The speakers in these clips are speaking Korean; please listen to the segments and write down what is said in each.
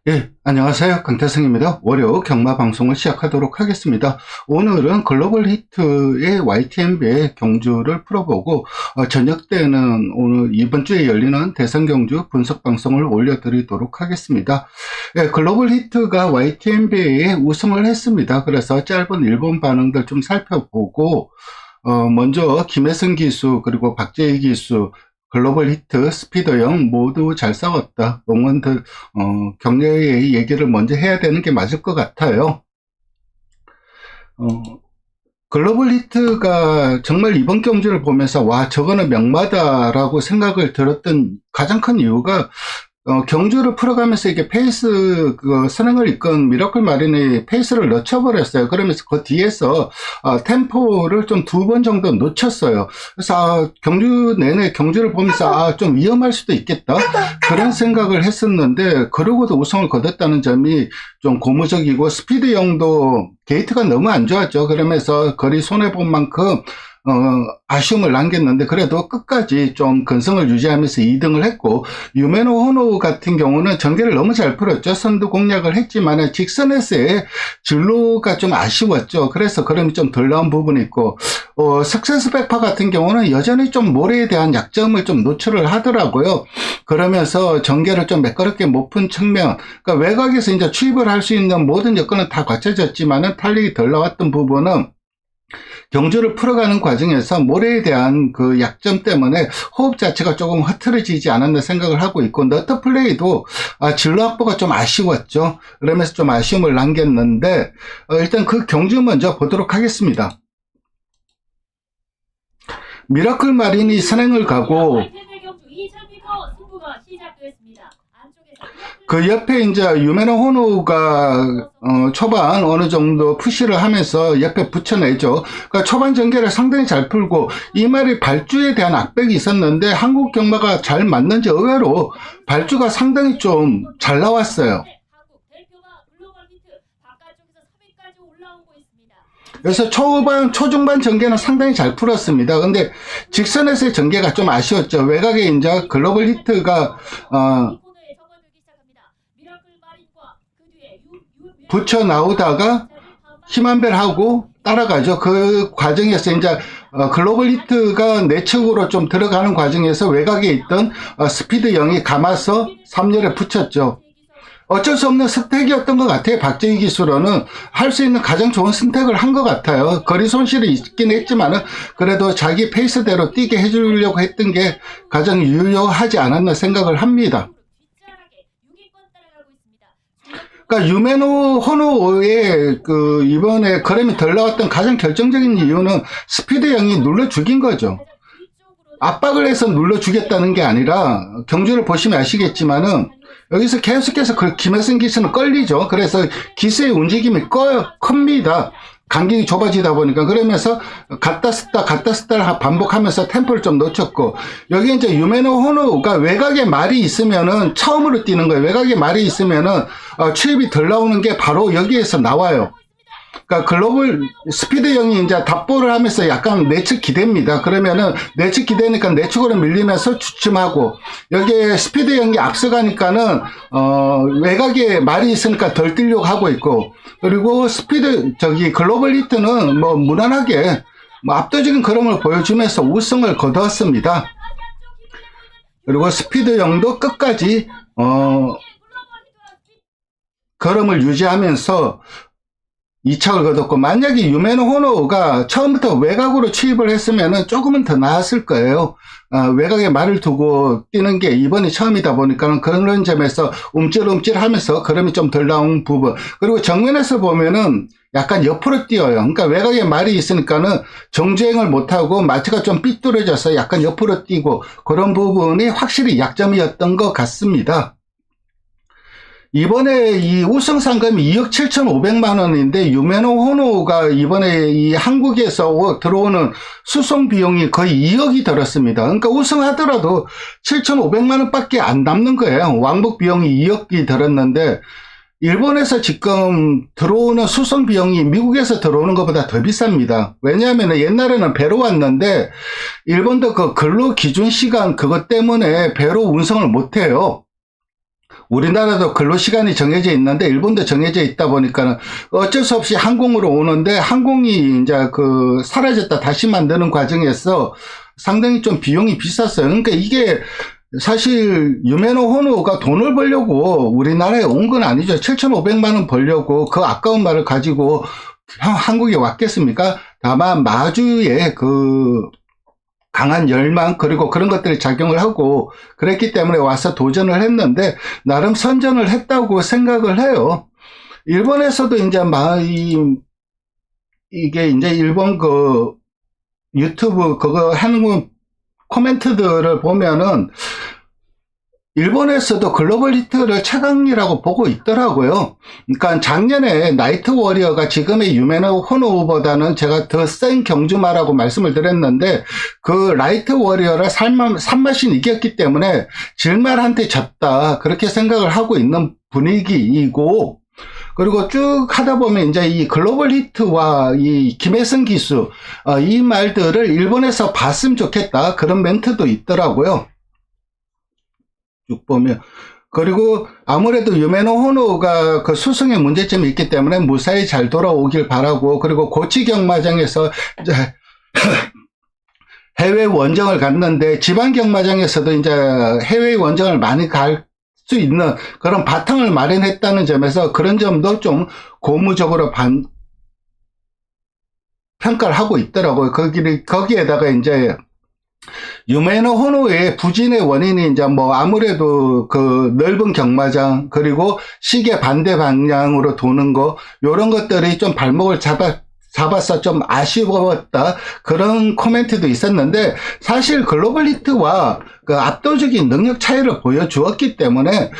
예, 안녕하세요. 강태승입니다. 월요 경마 방송을 시작하도록 하겠습니다. 오늘은 글로벌 히트의 YTNB의 경주를 풀어보고, 저녁 때는 오늘 이번 주에 열리는 대선 경주 분석 방송을 올려드리도록 하겠습니다. 예, 글로벌 히트가 YTNB에 우승을 했습니다. 그래서 짧은 일본 반응들 좀 살펴보고, 먼저 김혜승 기수 그리고 박재희 기수 글로벌 히트, 스피더형 모두 잘 싸웠다. 응원들, 격려의 얘기를 먼저 해야 되는 게 맞을 것 같아요. 어, 글로벌 히트가 정말 이번 경주를 보면서 와, 저거는 명마다라고 생각을 들었던 가장 큰 이유가 경주를 풀어가면서 이게 페이스, 선행을 이끈 미라클 마린이 페이스를 놓쳐버렸어요. 그러면서 그 뒤에서, 템포를 좀 두 번 정도 놓쳤어요. 그래서, 경주 내내 경주를 보면서, 좀 위험할 수도 있겠다. 그런 생각을 했었는데, 그러고도 우승을 거뒀다는 점이 좀 고무적이고, 스피드형도 게이트가 너무 안 좋았죠. 그러면서 거리 손해본 만큼, 아쉬움을 남겼는데 그래도 끝까지 좀 근성을 유지하면서 2등을 했고, 유메노 호노 같은 경우는 전개를 너무 잘 풀었죠. 선두 공략을 했지만 직선에서의 진로가 좀 아쉬웠죠. 그래서 그럼이 좀 덜 나온 부분이 있고, 석세스 백파 같은 경우는 여전히 좀 모래에 대한 약점을 좀 노출을 하더라고요. 그러면서 전개를 좀 매끄럽게 못 푼 측면, 그러니까 외곽에서 이제 추입을 할 수 있는 모든 여건은 다 갖춰졌지만은 탄력이 덜 나왔던 부분은 경주를 풀어가는 과정에서 모래에 대한 그 약점 때문에 호흡 자체가 조금 흐트러지지 않았나 생각을 하고 있고, 너트 플레이도 진로 확보가 좀 아쉬웠죠. 그러면서 좀 아쉬움을 남겼는데, 일단 그 경주 먼저 보도록 하겠습니다. 미라클 마린이 선행을 가고 그 옆에 이제 유메노 호누가 초반 어느 정도 푸시를 하면서 옆에 붙여내죠. 그러니까 초반 전개를 상당히 잘 풀고, 이 말이 발주에 대한 압박이 있었는데 한국 경마가 잘 맞는지 의외로 발주가 상당히 좀 잘 나왔어요. 그래서 초중반 전개는 상당히 잘 풀었습니다. 근데 직선에서의 전개가 좀 아쉬웠죠. 외곽에 이제 글로벌 히트가 붙여 나오다가 힘한별하고 따라가죠. 그 과정에서 이제 글로벌 히트가 내측으로 좀 들어가는 과정에서 외곽에 있던 스피드 0이 감아서 3열에 붙였죠. 어쩔 수 없는 스택이었던 것 같아요. 박재희 기수로는 할 수 있는 가장 좋은 선택을 한 것 같아요. 거리 손실이 있긴 했지만은 그래도 자기 페이스대로 뛰게 해주려고 했던 게 가장 유효하지 않았나 생각을 합니다. 그러니까 유메노 호노의 이번에 걸음이 덜 나왔던 가장 결정적인 이유는 스피드 형이 눌러 죽인 거죠. 압박을 해서 눌러 주겠다는 게 아니라, 경주를 보시면 아시겠지만은 여기서 계속해서 그 김혜승 기수는 끌리죠. 그래서 기수의 움직임이 큽니다. 간격이 좁아지다 보니까. 그러면서 갔다 쓰다 반복하면서 템포를 좀 놓쳤고, 여기 이제 유메노 호노가 외곽에 말이 있으면은 처음으로 뛰는 거예요. 외곽에 말이 있으면은 추입이 덜 나오는 게 바로 여기에서 나와요. 그러니까 글로벌 스피드 형이 이제 답보를 하면서 약간 내측 기대입니다. 그러면은 내측 기대니까 내측으로 밀리면서 주춤하고, 여기에 스피드 형이 앞서가니까는 외곽에 말이 있으니까 덜 뛰려고 하고 있고, 그리고 글로벌 히트는 뭐 무난하게 뭐 압도적인 걸음을 보여주면서 우승을 거두었습니다. 그리고 스피드 형도 끝까지 걸음을 유지하면서 2착을 거뒀고, 만약에 유메노 호노가 처음부터 외곽으로 추입을 했으면 조금은 더 나았을 거예요. 외곽에 말을 두고 뛰는 게 이번이 처음이다 보니까 그런 점에서 움찔움찔 하면서 걸음이 좀 덜 나온 부분. 그리고 정면에서 보면은 약간 옆으로 뛰어요. 그러니까 외곽에 말이 있으니까는 정주행을 못하고 마트가 좀 삐뚤어져서 약간 옆으로 뛰고, 그런 부분이 확실히 약점이었던 것 같습니다. 이번에 이 우승 상금이 2억 7,500만 원인데, 유메노 호노가 이번에 이 한국에서 들어오는 수송 비용이 거의 2억이 들었습니다. 그러니까 우승하더라도 7,500만 원밖에 안 남는 거예요. 왕복 비용이 2억이 들었는데, 일본에서 지금 들어오는 수송 비용이 미국에서 들어오는 것보다 더 비쌉니다. 왜냐하면 옛날에는 배로 왔는데, 일본도 그 근로 기준 시간 그것 때문에 배로 운송을 못 해요. 우리나라도 근로시간이 정해져 있는데 일본도 정해져 있다 보니까는 어쩔 수 없이 항공으로 오는데 항공이 이제 사라졌다 다시 만드는 과정에서 상당히 좀 비용이 비쌌어요. 그러니까 이게 사실 유메노 호노가 돈을 벌려고 우리나라에 온 건 아니죠. 7,500만 원 벌려고 그 아까운 말을 가지고 한국에 왔겠습니까? 다만 마주에 강한 열망 그리고 그런 것들이 작용을 하고 그랬기 때문에 와서 도전을 했는데 나름 선전을 했다고 생각을 해요. 일본에서도 이제 이게 이제 일본 유튜브 그거 하는 코멘트들을 보면은 일본에서도 글로벌 히트를 최강이라고 보고 있더라고요. 그러니까 작년에 나이트 워리어가 지금의 유메노 호노보다는 제가 더 센 경주마라고 말씀을 드렸는데 그 나이트 워리어를 산마신 이겼기 때문에 질말한테 졌다 그렇게 생각을 하고 있는 분위기이고 그리고 쭉 하다 보면 이제 이 글로벌 히트와 이 김혜승 기수 이 말들을 일본에서 봤으면 좋겠다 그런 멘트도 있더라고요. 쭉 보면 그리고 아무래도 유메노 호노가 그 수승의 문제점이 있기 때문에 무사히 잘 돌아오길 바라고 그리고 고치 경마장에서 이제 해외 원정을 갔는데 지방 경마장에서도 이제 해외 원정을 많이 갈 수 있는 그런 바탕을 마련했다는 점에서 그런 점도 좀 고무적으로 평가를 하고 있더라고요. 거기에다가 이제 유메노 호노의 부진의 원인이 이제 아무래도 넓은 경마장 그리고 시계 반대 방향으로 도는 거 요런 것들이 좀 발목을 잡아서 좀 아쉬웠다 그런 코멘트도 있었는데 사실 글로벌 히트와 압도적인 능력 차이를 보여주었기 때문에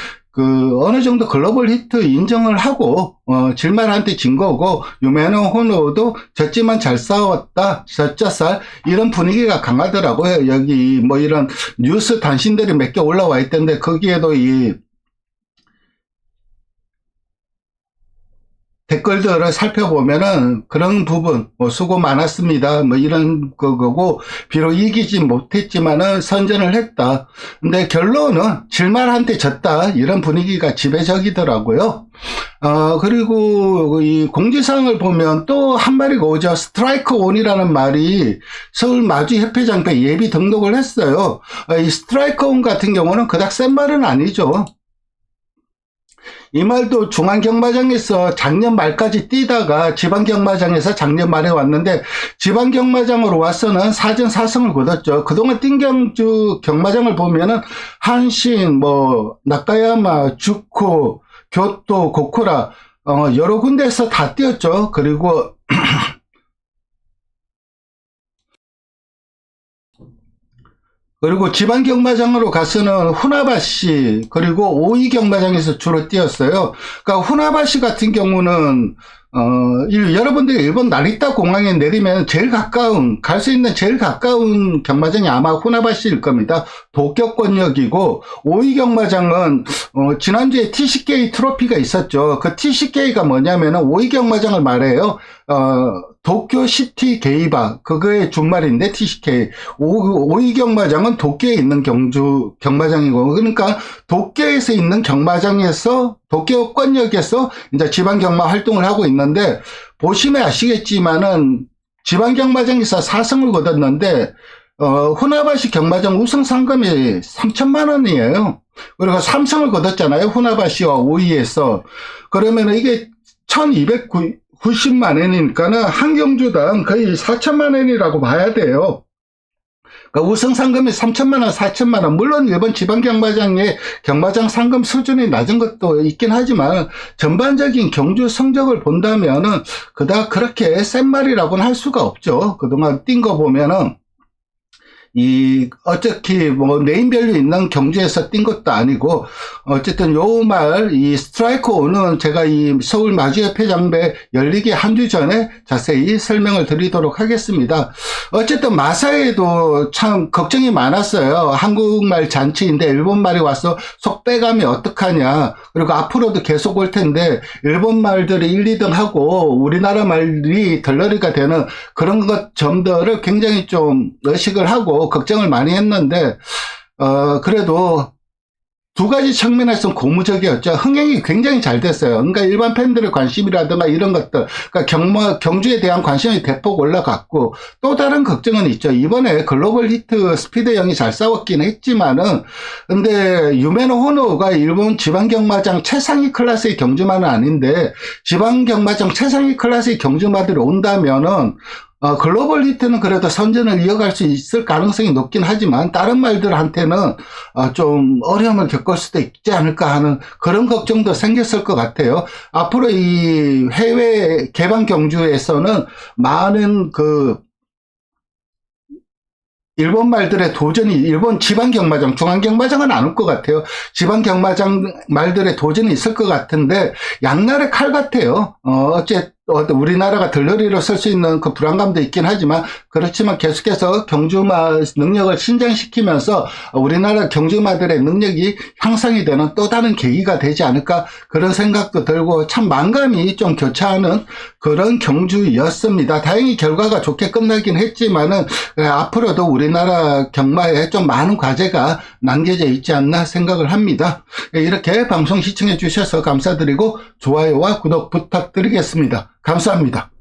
어느 정도 글로벌 히트 인정을 하고 질만한테 진 거고 유메노 호노도 졌지만 잘 싸웠다 젖자살 이런 분위기가 강하더라고요. 여기 이런 뉴스 단신들이 몇 개 올라와 있던데 거기에도 이 댓글들을 살펴보면은 그런 부분 수고 많았습니다 이런 거고 비록 이기지 못했지만은 선전을 했다 근데 결론은 질만한테 졌다 이런 분위기가 지배적이더라고요. 그리고 이 공지사항을 보면 또 한 마리가 오죠. 스트라이크 온이라는 말이 서울 마주협회장배 예비 등록을 했어요. 이 스트라이크 온 같은 경우는 그닥 센 말은 아니죠. 이 말도 중앙경마장에서 작년 말까지 뛰다가 지방경마장에서 작년 말에 왔는데 지방경마장으로 와서는 4전 4승을 거뒀죠. 그동안 뛴 경마장을 보면은 한신, 나카야마, 주코, 교토, 고쿠라 여러 군데에서 다 뛰었죠. 그리고 지방 경마장으로 가서는 후나바시 그리고 오이 경마장에서 주로 뛰었어요. 그러니까 후나바시 같은 경우는 여러분들이 일본 나리타 공항에 내리면 갈 수 있는 제일 가까운 경마장이 아마 후나바시일 겁니다. 도쿄권역이고 오이 경마장은 지난주에 TCK 트로피가 있었죠. 그 TCK가 뭐냐면은 오이 경마장을 말해요. 도쿄시티 게이바 그거의 준말인데 TCK 오이 경마장은 도쿄에 있는 경마장이고 그러니까 도쿄에서 있는 경마장에서 도쿄권역에서 이제 지방 경마 활동을 하고 있는데 보시면 아시겠지만은 지방 경마장에서 4승을 거뒀는데 후나바시 경마장 우승 상금이 3천만 원이에요. 그리고 3승을 거뒀잖아요. 후나바시와 오이에서 그러면 이게 1290만 원이니까는 한 경주당 거의 4천만 원이라고 봐야 돼요. 그러니까 우승 상금이 3천만 원, 4천만 원. 물론 일본 지방 경마장의 경마장 상금 수준이 낮은 것도 있긴 하지만 전반적인 경주 성적을 본다면은 그닥 그렇게 센 말이라고는 할 수가 없죠. 그동안 뛴 거 보면은 어차피 네임밸류 있는 경주에서 뛴 것도 아니고, 어쨌든 이 스트라이크 오는 제가 이 서울 마주협회장배 열리기 한 주 전에 자세히 설명을 드리도록 하겠습니다. 어쨌든 마사에도 참 걱정이 많았어요. 한국말 잔치인데 일본말이 와서 속 빼가면 어떡하냐. 그리고 앞으로도 계속 올 텐데, 일본 말들이 1, 2등 하고 우리나라 말이 덜러리가 되는 그런 점들을 굉장히 좀 의식을 하고 걱정을 많이 했는데 그래도 두 가지 측면에서 고무적이었죠. 흥행이 굉장히 잘 됐어요. 그러니까 일반 팬들의 관심이라든가 이런 것들, 그러니까 경주에 대한 관심이 대폭 올라갔고, 또 다른 걱정은 있죠. 이번에 글로벌 히트 스피드 영이 잘 싸웠긴 했지만은, 근데 유메노 호노가 일본 지방 경마장 최상위 클래스의 경주마는 아닌데, 지방 경마장 최상위 클래스의 경주마들이 온다면은, 글로벌 히트는 그래도 선전을 이어갈 수 있을 가능성이 높긴 하지만 다른 말들한테는 좀 어려움을 겪을 수도 있지 않을까 하는 그런 걱정도 생겼을 것 같아요. 앞으로 이 해외 개방 경주에서는 많은 일본 말들의 도전이 일본 지방 경마장, 중앙 경마장은 안 올 것 같아요. 지방 경마장 말들의 도전이 있을 것 같은데 양날의 칼 같아요. 우리나라가 들러리로 쓸 수 있는 그 불안감도 있긴 하지만 그렇지만 계속해서 경주마 능력을 신장시키면서 우리나라 경주마들의 능력이 향상이 되는 또 다른 계기가 되지 않을까 그런 생각도 들고 참 만감이 좀 교차하는 그런 경주였습니다. 다행히 결과가 좋게 끝나긴 했지만은 앞으로도 우리나라 경마에 좀 많은 과제가 남겨져 있지 않나 생각을 합니다. 이렇게 방송 시청해 주셔서 감사드리고 좋아요와 구독 부탁드리겠습니다. 감사합니다.